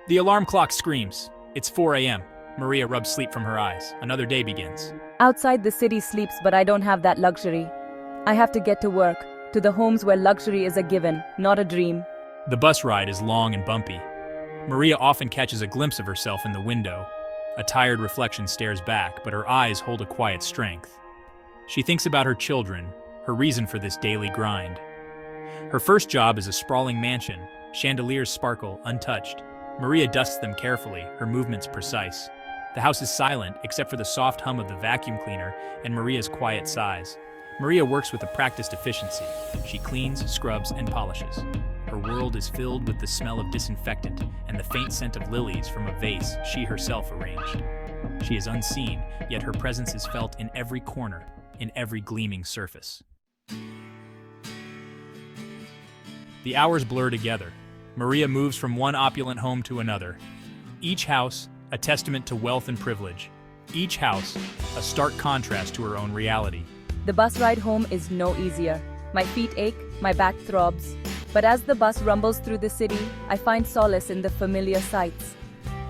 The alarm clock screams. It's 4 a.m. Maria rubs sleep from her eyes. Another day begins. Outside the city sleeps, but I don't have that luxury. I have to get to work, to the homes where luxury is a given, not a dream. The bus ride is long and bumpy. Maria often catches a glimpse of herself in the window. A tired reflection stares back, but her eyes hold a quiet strength. She thinks about her children, her reason for this daily grind. Her first job is a sprawling mansion. Chandeliers sparkle, untouched. Maria dusts them carefully, her movements precise. The house is silent, except for the soft hum of the vacuum cleaner and Maria's quiet sighs. Maria works with a practiced efficiency. She cleans, scrubs, and polishes. Her world is filled with the smell of disinfectant and the faint scent of lilies from a vase she herself arranged. She is unseen, yet her presence is felt in every corner, in every gleaming surface. The hours blur together. Maria moves from one opulent home to another. Each house, a testament to wealth and privilege. Each house, a stark contrast to her own reality. The bus ride home is no easier. My feet ache, my back throbs. But as the bus rumbles through the city, I find solace in the familiar sights.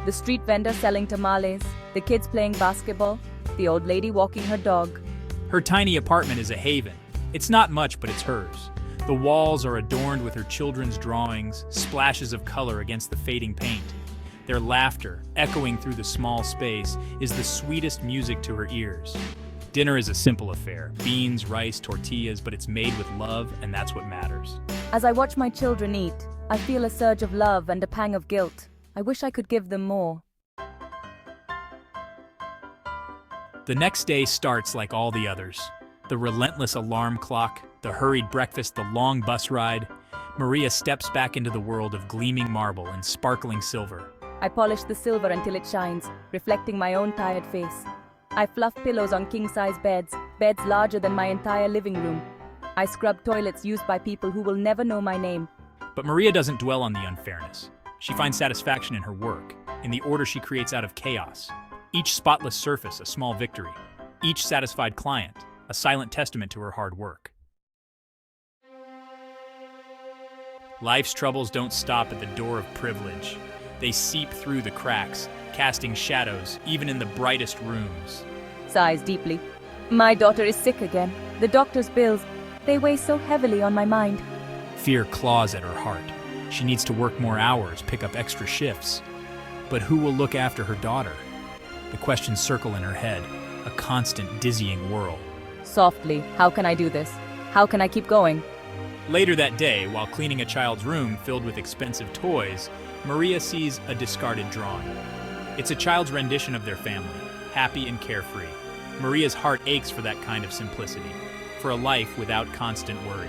The street vendor selling tamales, the kids playing basketball, the old lady walking her dog. Her tiny apartment is a haven. It's not much, but it's hers. The walls are adorned with her children's drawings, splashes of color against the fading paint. Their laughter, echoing through the small space, is the sweetest music to her ears. Dinner is a simple affair. Beans, rice, tortillas, but it's made with love, and that's what matters. As I watch my children eat, I feel a surge of love and a pang of guilt. I wish I could give them more. The next day starts like all the others. The relentless alarm clock, the hurried breakfast, the long bus ride. Maria steps back into the world of gleaming marble and sparkling silver. I polish the silver until it shines, reflecting my own tired face. I fluff pillows on king-size beds, beds larger than my entire living room. I scrub toilets used by people who will never know my name. But Maria doesn't dwell on the unfairness. She finds satisfaction in her work, in the order she creates out of chaos. Each spotless surface, a small victory. Each satisfied client, a silent testament to her hard work. Life's troubles don't stop at the door of privilege. They seep through the cracks, casting shadows even in the brightest rooms. Sighs deeply. My daughter is sick again. The doctor's bills, they weigh so heavily on my mind. Fear claws at her heart. She needs to work more hours, pick up extra shifts. But who will look after her daughter? The questions circle in her head, a constant, dizzying whirl. Softly, how can I do this? How can I keep going? Later that day, while cleaning a child's room filled with expensive toys, Maria sees a discarded drawing. It's a child's rendition of their family, happy and carefree. Maria's heart aches for that kind of simplicity, for a life without constant worry.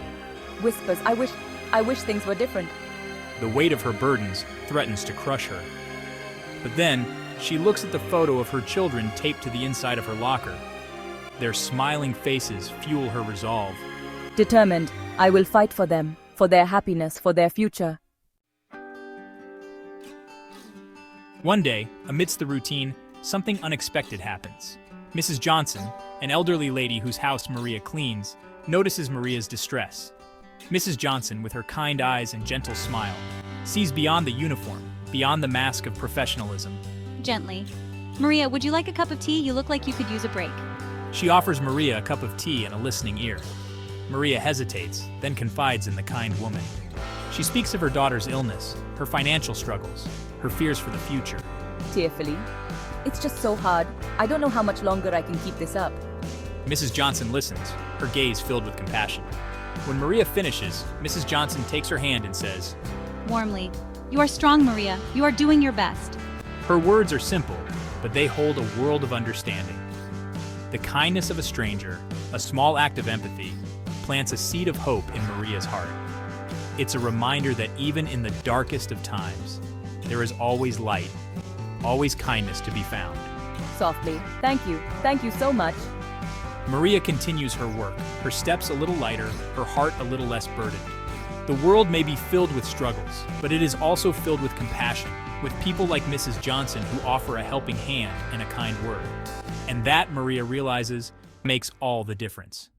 Whispers, I wish things were different. The weight of her burdens threatens to crush her. But then, she looks at the photo of her children taped to the inside of her locker. Their smiling faces fuel her resolve. Determined, I will fight for them, for their happiness, for their future. One day, amidst the routine, something unexpected happens. Mrs. Johnson, an elderly lady whose house Maria cleans, notices Maria's distress. Mrs. Johnson, with her kind eyes and gentle smile, sees beyond the uniform, beyond the mask of professionalism. Gently. Maria, would you like a cup of tea? You look like you could use a break. She offers Maria a cup of tea and a listening ear. Maria hesitates, then confides in the kind woman. She speaks of her daughter's illness, her financial struggles, her fears for the future. Tearfully, it's just so hard. I don't know how much longer I can keep this up. Mrs. Johnson listens, her gaze filled with compassion. When Maria finishes, Mrs. Johnson takes her hand and says, Warmly, you are strong, Maria. You are doing your best. Her words are simple, but they hold a world of understanding. The kindness of a stranger, a small act of empathy, plants a seed of hope in Maria's heart. It's a reminder that even in the darkest of times, there is always light, always kindness to be found. Softly, thank you so much. Maria continues her work, her steps a little lighter, her heart a little less burdened. The world may be filled with struggles, but it is also filled with compassion, with people like Mrs. Johnson who offer a helping hand and a kind word. And that, Maria realizes, makes all the difference.